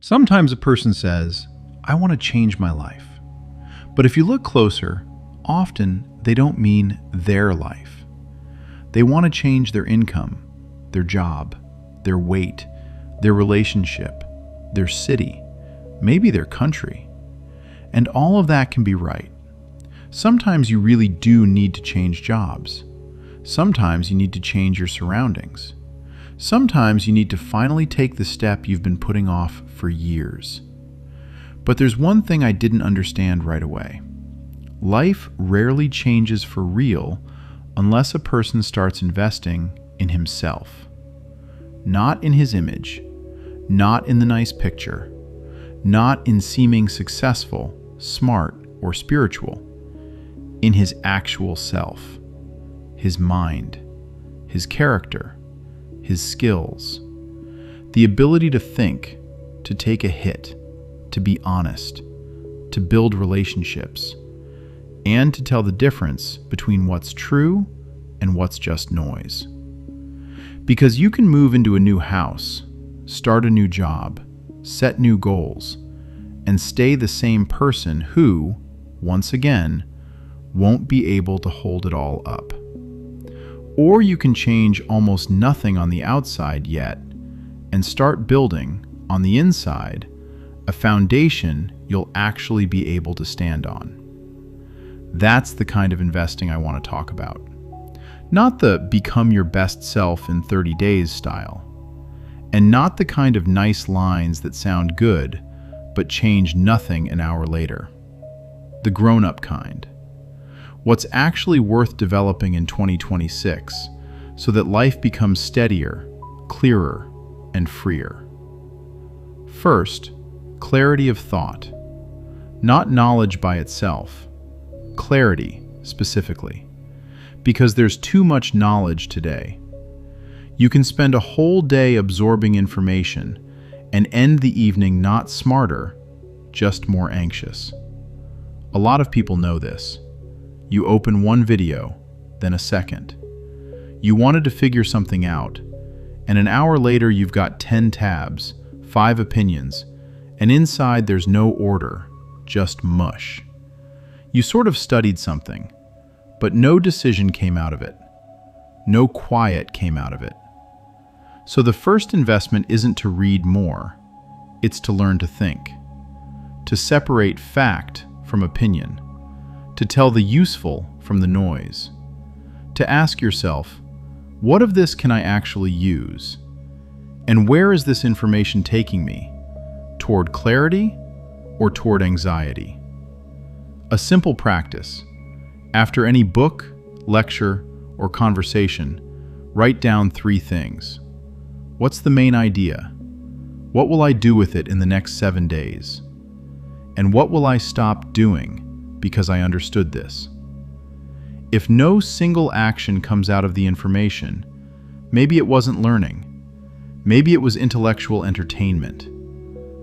Sometimes a person says, I want to change my life. But if you look closer, often they don't mean their life. They want to change their income, their job, their weight, their relationship, their city, maybe their country. And all of that can be right. Sometimes you really do need to change jobs. Sometimes you need to change your surroundings. Sometimes you need to finally take the step you've been putting off for years. But there's one thing I didn't understand right away. Life rarely changes for real unless a person starts investing in himself. Not in his image, not in the nice picture, not in seeming successful, smart, or spiritual. In his actual self, his mind, his character, his skills, the ability to think, to take a hit, to be honest, to build relationships, and to tell the difference between what's true and what's just noise. Because you can move into a new house, start a new job, set new goals, and stay the same person who, once again, won't be able to hold it all up. Or you can change almost nothing on the outside yet and start building, on the inside, a foundation you'll actually be able to stand on. That's the kind of investing I want to talk about. Not the become your best self in 30 days style, and not the kind of nice lines that sound good but change nothing an hour later. The grown-up kind. What's actually worth developing in 2026 so that life becomes steadier, clearer, and freer. First, clarity of thought. Not knowledge by itself. Clarity, specifically. Because there's too much knowledge today. You can spend a whole day absorbing information and end the evening not smarter, just more anxious. A lot of people know this. You open one video, then a second. You wanted to figure something out, and an hour later you've got 10 tabs, 5 opinions, and inside there's no order, just mush. You sort of studied something, but no decision came out of it. No quiet came out of it. So the first investment isn't to read more, it's to learn to think, to separate fact from opinion, to tell the useful from the noise, to ask yourself, what of this can I actually use? And where is this information taking me? Toward clarity or toward anxiety? A simple practice. After any book, lecture, or conversation, write down 3 things. What's the main idea? What will I do with it in the next 7 days? And what will I stop doing because I understood this? If no single action comes out of the information, maybe it wasn't learning. Maybe it was intellectual entertainment.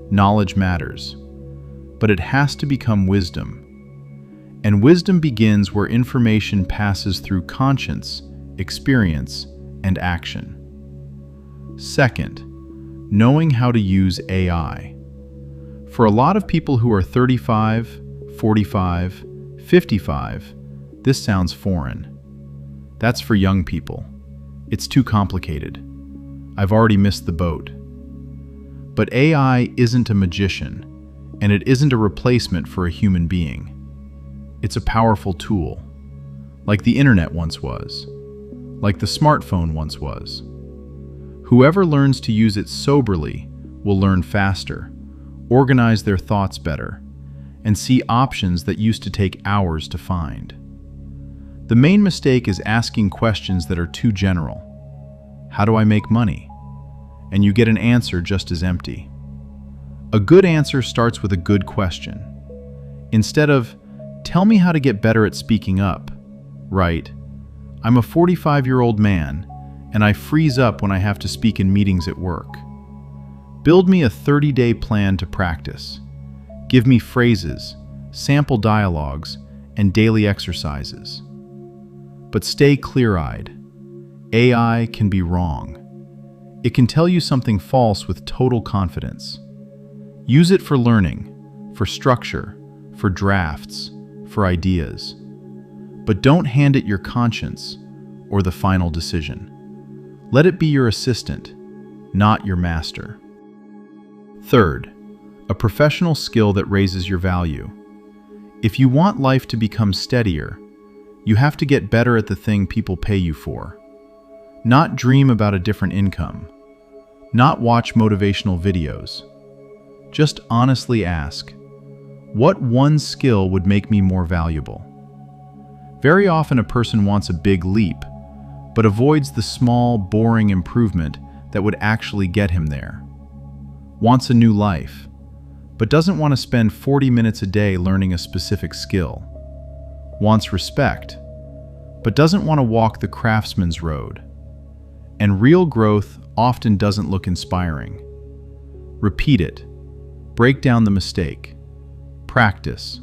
Knowledge matters, but it has to become wisdom. And wisdom begins where information passes through conscience, experience, and action. Second, knowing how to use AI. For a lot of people who are 35, 45, 55, this sounds foreign. That's for young people. It's too complicated. I've already missed the boat. But AI isn't a magician, and it isn't a replacement for a human being. It's a powerful tool, like the internet once was, like the smartphone once was. Whoever learns to use it soberly will learn faster, organize their thoughts better, and see options that used to take hours to find. The main mistake is asking questions that are too general. How do I make money? And you get an answer just as empty. A good answer starts with a good question. Instead of, tell me how to get better at speaking up, write, I'm a 45-year-old man, and I freeze up when I have to speak in meetings at work. Build me a 30-day plan to practice. Give me phrases, sample dialogues, and daily exercises. But stay clear-eyed. AI can be wrong. It can tell you something false with total confidence. Use it for learning, for structure, for drafts, for ideas. But don't hand it your conscience or the final decision. Let it be your assistant, not your master. Third, a professional skill that raises your value. If you want life to become steadier, you have to get better at the thing people pay you for. Not dream about a different income. Not watch motivational videos. Just honestly ask, what one skill would make me more valuable? Very often a person wants a big leap, but avoids the small, boring improvement that would actually get him there. Wants a new life, but doesn't want to spend 40 minutes a day learning a specific skill. Wants respect, but doesn't want to walk the craftsman's road. And real growth often doesn't look inspiring. Repeat it. Break down the mistake. Practice.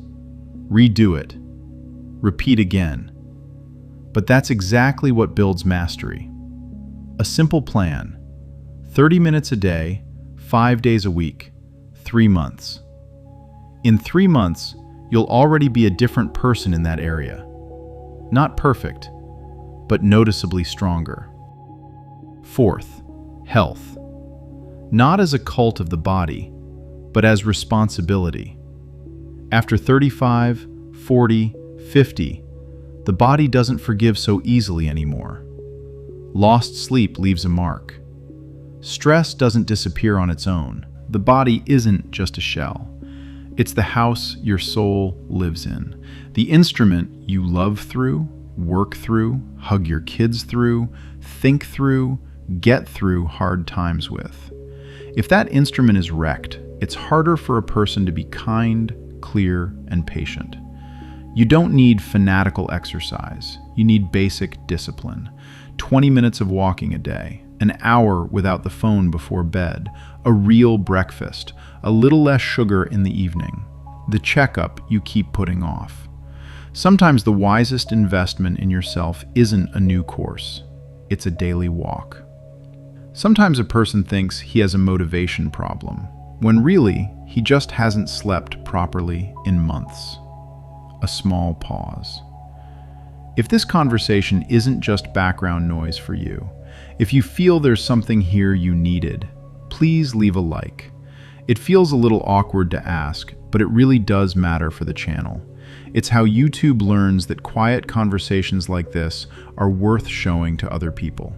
Redo it. Repeat again. But that's exactly what builds mastery. A simple plan. 30 minutes a day, 5 days a week, 3 months. In 3 months, you'll already be a different person in that area. Not perfect, but noticeably stronger. Fourth, health. Not as a cult of the body, but as responsibility. After 35, 40, 50, the body doesn't forgive so easily anymore. Lost sleep leaves a mark. Stress doesn't disappear on its own. The body isn't just a shell. It's the house your soul lives in. The instrument you love through, work through, hug your kids through, think through, get through hard times with. If that instrument is wrecked, it's harder for a person to be kind, clear, and patient. You don't need fanatical exercise. You need basic discipline. 20 minutes of walking a day, an hour without the phone before bed, a real breakfast, a little less sugar in the evening, the checkup you keep putting off. Sometimes the wisest investment in yourself isn't a new course. It's a daily walk. Sometimes a person thinks he has a motivation problem, when really, he just hasn't slept properly in months. A small pause. If this conversation isn't just background noise for you, if you feel there's something here you needed, please leave a like. It feels a little awkward to ask, but it really does matter for the channel. It's how YouTube learns that quiet conversations like this are worth showing to other people.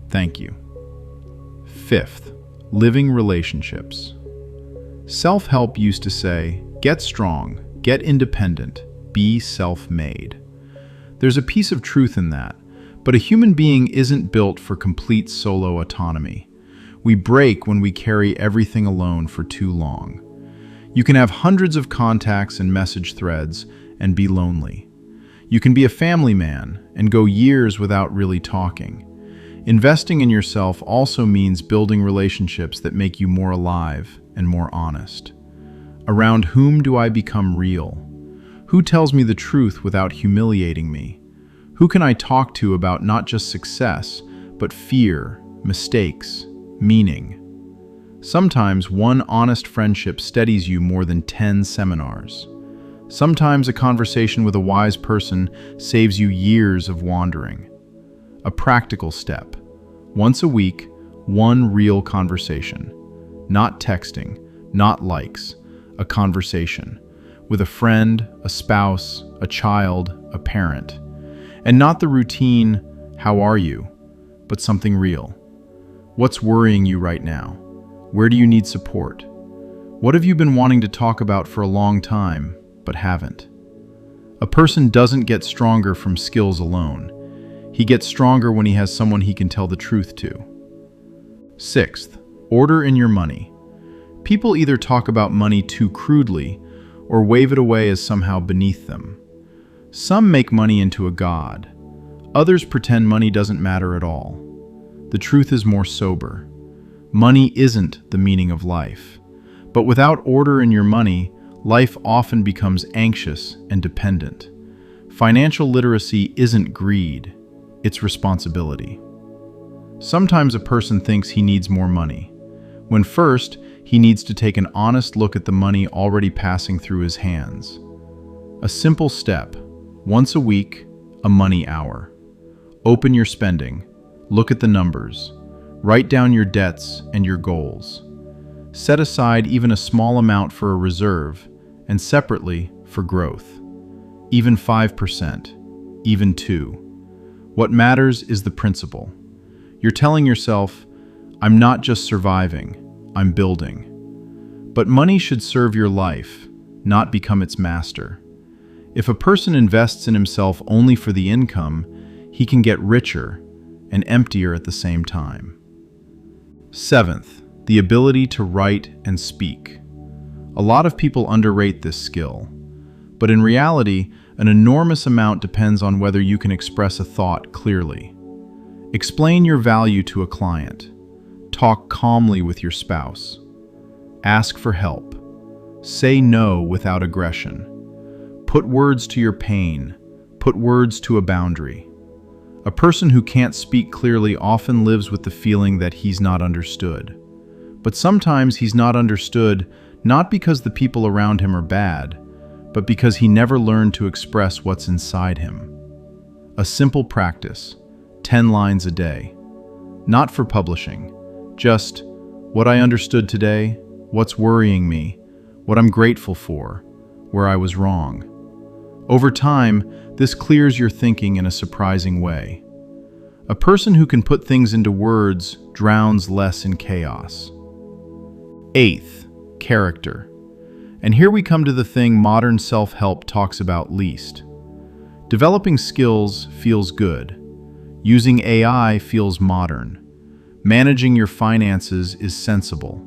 Thank you. Fifth, living relationships. Self-help used to say, get strong, get independent, be self-made. There's a piece of truth in that, but a human being isn't built for complete solo autonomy. We break when we carry everything alone for too long. You can have hundreds of contacts and message threads and be lonely. You can be a family man and go years without really talking. Investing in yourself also means building relationships that make you more alive and more honest. Around whom do I become real? Who tells me the truth without humiliating me? Who can I talk to about not just success, but fear, mistakes, meaning? Sometimes one honest friendship steadies you more than 10 seminars. Sometimes a conversation with a wise person saves you years of wandering. A practical step. Once a week, one real conversation. Not texting, not likes. A conversation. With a friend, a spouse, a child, a parent. And not the routine, how are you? But something real. What's worrying you right now? Where do you need support? What have you been wanting to talk about for a long time, but haven't? A person doesn't get stronger from skills alone. He gets stronger when he has someone he can tell the truth to. Sixth, order in your money. People either talk about money too crudely or wave it away as somehow beneath them. Some make money into a god. Others pretend money doesn't matter at all. The truth is more sober. Money isn't the meaning of life. But without order in your money, life often becomes anxious and dependent. Financial literacy isn't greed, it's responsibility. Sometimes a person thinks he needs more money, when first, He needs to take an honest look at the money already passing through his hands. A simple step, once a week, a money hour. Open your spending, look at the numbers, write down your debts and your goals. Set aside even a small amount for a reserve and separately for growth. Even 5%, even 2%. What matters is the principle. You're telling yourself, I'm not just surviving, I'm building. But money should serve your life, not become its master. If a person invests in himself only for the income, he can get richer and emptier at the same time. 7th, the ability to write and speak. A lot of people underrate this skill, but in reality, an enormous amount depends on whether you can express a thought clearly. Explain your value to a client. Talk calmly with your spouse. Ask for help. Say no without aggression. Put words to your pain. Put words to a boundary. A person who can't speak clearly often lives with the feeling that he's not understood. But sometimes he's not understood not because the people around him are bad, but because he never learned to express what's inside him. A simple practice, 10 lines a day. Not for publishing, just what I understood today, what's worrying me, what I'm grateful for, where I was wrong. Over time, this clears your thinking in a surprising way. A person who can put things into words drowns less in chaos. 8th, character. And here we come to the thing modern self-help talks about least. Developing skills feels good. Using AI feels modern. Managing your finances is sensible.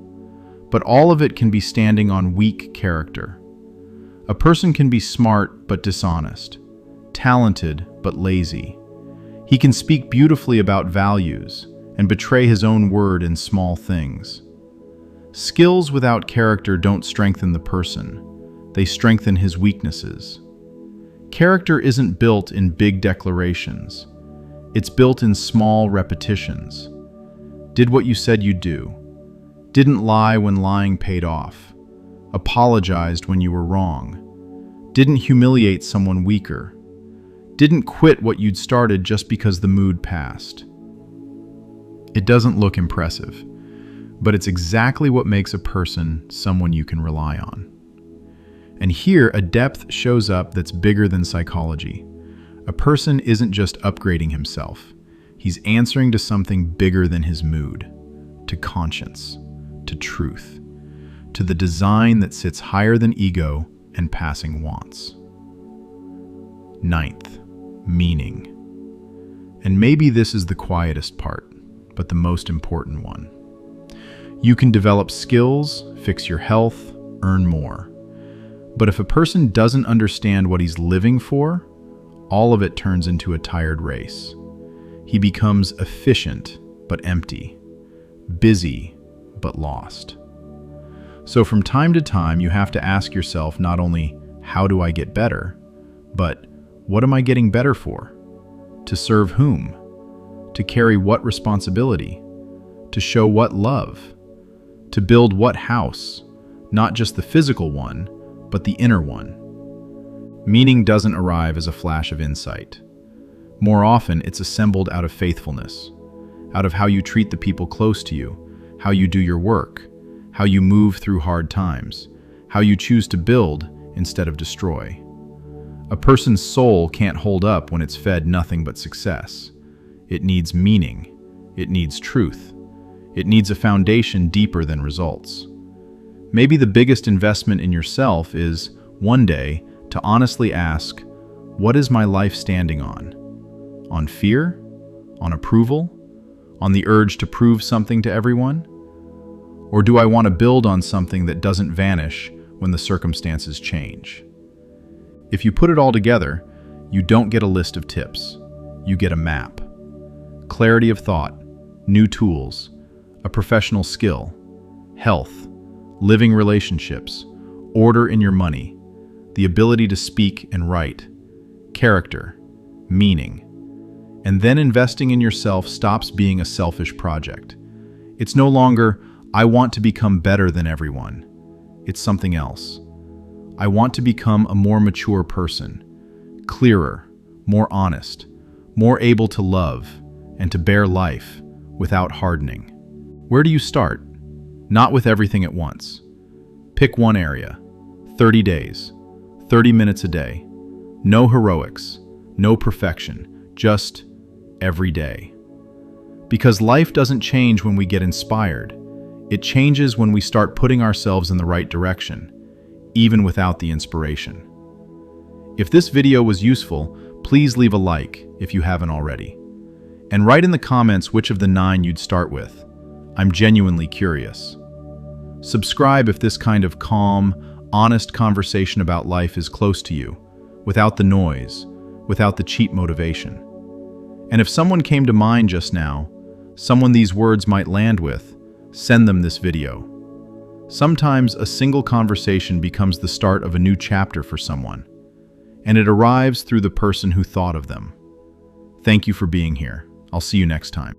But all of it can be standing on weak character. A person can be smart but dishonest, talented but lazy. He can speak beautifully about values and betray his own word in small things. Skills without character don't strengthen the person, they strengthen his weaknesses. Character isn't built in big declarations, it's built in small repetitions. Did what you said you'd do. Didn't lie when lying paid off. Apologized when you were wrong. Didn't humiliate someone weaker. Didn't quit what you'd started just because the mood passed. It doesn't look impressive, but it's exactly what makes a person someone you can rely on. And here, a depth shows up that's bigger than psychology. A person isn't just upgrading himself. He's answering to something bigger than his mood, to conscience, to truth, to the design that sits higher than ego and passing wants. 9th, meaning. And maybe this is the quietest part, but the most important one. You can develop skills, fix your health, earn more. But if a person doesn't understand what he's living for, all of it turns into a tired race. He becomes efficient but empty, busy but lost. So from time to time, you have to ask yourself not only, how do I get better, but what am I getting better for? To serve whom? To carry what responsibility? To show what love? To build what house? Not just the physical one, but the inner one. Meaning doesn't arrive as a flash of insight. More often, it's assembled out of faithfulness, out of how you treat the people close to you, how you do your work, how you move through hard times, how you choose to build instead of destroy. A person's soul can't hold up when it's fed nothing but success. It needs meaning. It needs truth. It needs a foundation deeper than results. Maybe the biggest investment in yourself is, one day, to honestly ask, what is my life standing on? On fear? On approval? On the urge to prove something to everyone? Or do I want to build on something that doesn't vanish when the circumstances change? If you put it all together, you don't get a list of tips. You get a map. Clarity of thought, new tools, a professional skill, health, living relationships, order in your money, the ability to speak and write, character, meaning. And then investing in yourself stops being a selfish project. It's no longer, I want to become better than everyone. It's something else. I want to become a more mature person, clearer, more honest, more able to love and to bear life without hardening. Where do you start? Not with everything at once. Pick one area, 30 days, 30 minutes a day. No heroics, no perfection, just every day. Because life doesn't change when we get inspired. It changes when we start putting ourselves in the right direction, even without the inspiration. If this video was useful, please leave a like if you haven't already. And write in the comments which of the 9 you'd start with. I'm genuinely curious. Subscribe if this kind of calm, honest conversation about life is close to you, without the noise, without the cheap motivation. And if someone came to mind just now, someone these words might land with, send them this video. Sometimes a single conversation becomes the start of a new chapter for someone, and it arrives through the person who thought of them. Thank you for being here. I'll see you next time.